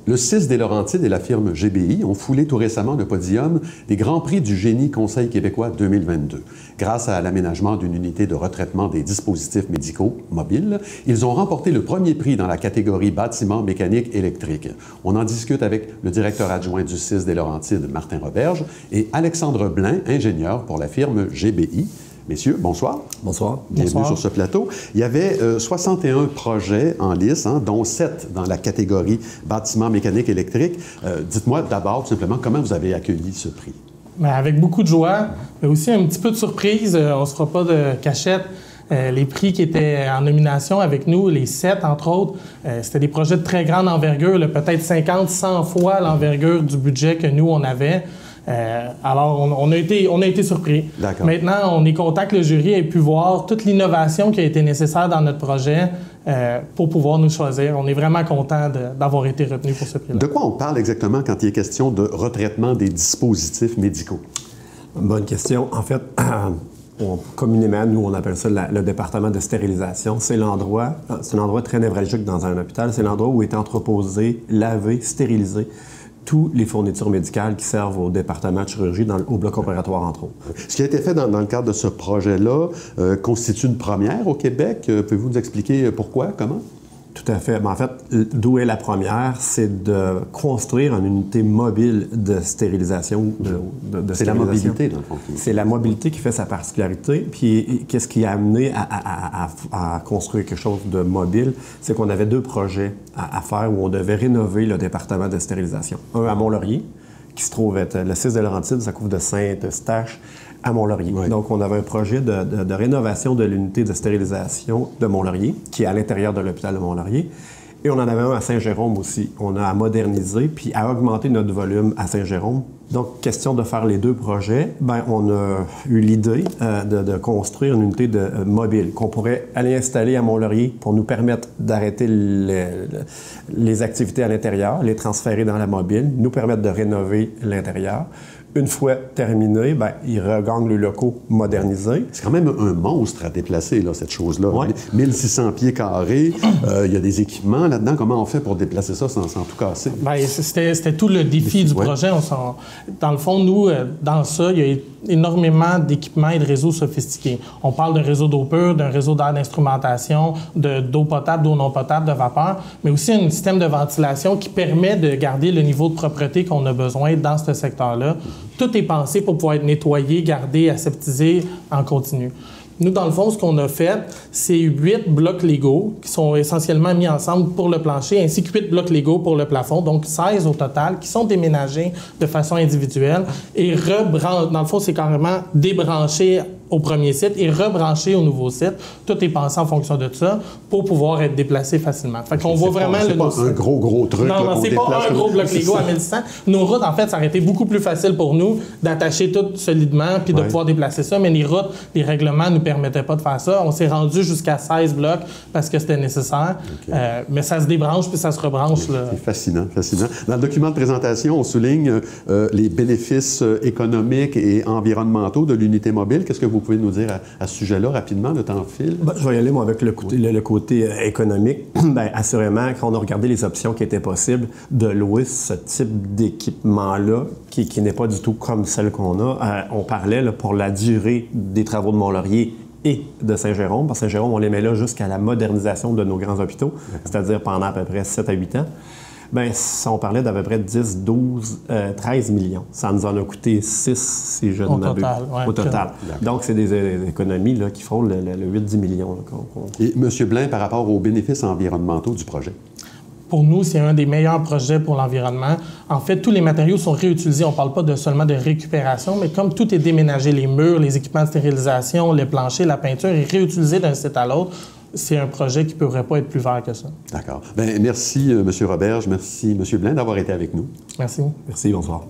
Le 6 des Laurentides et la firme GBI ont foulé tout récemment le podium des Grands Prix du Génie Conseil québécois 2022. Grâce à l'aménagement d'une unité de retraitement des dispositifs médicaux mobiles, ils ont remporté le premier prix dans la catégorie bâtiment mécanique électrique. On en discute avec le directeur adjoint du 6 des Laurentides, Martin Roberge, et Alexandre Blain, ingénieur pour la firme GBI. Messieurs, bonsoir. Bonsoir. Bienvenue sur ce plateau. Il y avait 61 projets en lice, dont 7 dans la catégorie bâtiment mécanique électrique. Dites-moi d'abord, tout simplement, comment vous avez accueilli ce prix? Bien, avec beaucoup de joie, mais aussi un petit peu de surprise. On ne se fera pas de cachette. Les prix qui étaient en nomination avec nous, les 7 entre autres, c'était des projets de très grande envergure, peut-être 50, 100 fois l'envergure du budget que nous, on avait. Alors, on a été surpris. Maintenant, on est content que le jury ait pu voir toute l'innovation qui a été nécessaire dans notre projet pour pouvoir nous choisir. On est vraiment content d'avoir été retenu pour ce prix-là. De quoi on parle exactement quand il est question de retraitement des dispositifs médicaux? Bonne question. En fait, communément, nous, on appelle ça le département de stérilisation. C'est un endroit très névralgique dans un hôpital. C'est l'endroit où est entreposé, lavé, stérilisé toutes les fournitures médicales qui servent au département de chirurgie, au bloc opératoire, entre autres. Ce qui a été fait dans le cadre de ce projet-là constitue une première au Québec. Pouvez-vous nous expliquer pourquoi, comment? Tout à fait. Mais en fait, d'où est la première? C'est de construire une unité mobile de stérilisation. C'est la mobilité, dans le fond. C'est la mobilité qui fait sa particularité. Puis, qu'est-ce qui a amené à construire quelque chose de mobile? C'est qu'on avait 2 projets à faire où on devait rénover le département de stérilisation. Un à Mont-Laurier, qui se trouve être le 6 de Laurentides, ça couvre de Saint-Eustache à Mont-Laurier. Oui. Donc, on avait un projet de rénovation de l'unité de stérilisation de Mont-Laurier, qui est à l'intérieur de l'hôpital de Mont-Laurier. Et on en avait un à Saint-Jérôme aussi. On a à moderniser puis à augmenter notre volume à Saint-Jérôme. Donc, question de faire les 2 projets, bien, on a eu l'idée de construire une unité mobile qu'on pourrait aller installer à Mont-Laurier pour nous permettre d'arrêter les activités à l'intérieur, les transférer dans la mobile, nous permettre de rénover l'intérieur. Une fois terminé, bien, ils regagnent les locaux modernisés. C'est quand même un monstre à déplacer, là, cette chose-là. Ouais. 1600 pieds carrés, il y a des équipements là-dedans. Comment on fait pour déplacer ça sans tout casser? Bien, c'était tout le défi du projet. Dans le fond, nous, dans ça, il y a énormément d'équipements et de réseaux sophistiqués. On parle d'un réseau d'eau pure, d'un réseau d'air d'instrumentation, d'eau potable, d'eau non potable, de vapeur, mais aussi un système de ventilation qui permet de garder le niveau de propreté qu'on a besoin dans ce secteur-là. Tout est pensé pour pouvoir être nettoyé, gardé, aseptisé en continu. Nous, dans le fond, ce qu'on a fait, c'est 8 blocs Lego qui sont essentiellement mis ensemble pour le plancher, ainsi que 8 blocs Lego pour le plafond, donc 16 au total, qui sont déménagés de façon individuelle et dans le fond, c'est carrément débranché au premier site et rebranché au nouveau site. Tout est pensé en fonction de ça pour pouvoir être déplacé facilement. Fait qu'on voit vraiment c'est pas un gros truc. Non, c'est pas un gros bloc Lego à 1100. Nos routes, en fait, ça aurait été beaucoup plus facile pour nous d'attacher tout solidement puis de pouvoir déplacer ça, mais les routes, les règlements nous permettaient pas de faire ça. On s'est rendu jusqu'à 16 blocs parce que c'était nécessaire. Mais ça se débranche puis ça se rebranche. C'est fascinant, fascinant. Dans le document de présentation, on souligne les bénéfices économiques et environnementaux de l'unité mobile. Qu'est-ce que vous pouvez nous dire à ce sujet-là, rapidement, le temps file? Ben, je vais y aller, moi, avec le côté économique. Bien, assurément, quand on a regardé les options qui étaient possibles, de louer ce type d'équipement-là, qui n'est pas du tout comme celle qu'on a, on parlait là, pour la durée des travaux de Mont-Laurier et de Saint-Jérôme. Parce que Saint-Jérôme, on les met là jusqu'à la modernisation de nos grands hôpitaux, c'est-à-dire pendant à peu près 7 à 8 ans. Bien, on parlait d'à peu près 10, 12, 13 millions. Ça nous en a coûté 6, si je ne m'abuse. Au total. Donc, c'est des économies là, qui font le 8-10 millions. Là, Et M. Blain, par rapport aux bénéfices environnementaux du projet? Pour nous, c'est un des meilleurs projets pour l'environnement. En fait, tous les matériaux sont réutilisés. On ne parle pas seulement de récupération, mais comme tout est déménagé, les murs, les équipements de stérilisation, les planchers, la peinture est réutilisée d'un site à l'autre. C'est un projet qui ne pourrait pas être plus vert que ça. D'accord. Bien, merci, M. Roberge. Merci, M. Blain, d'avoir été avec nous. Merci. Merci, bonsoir.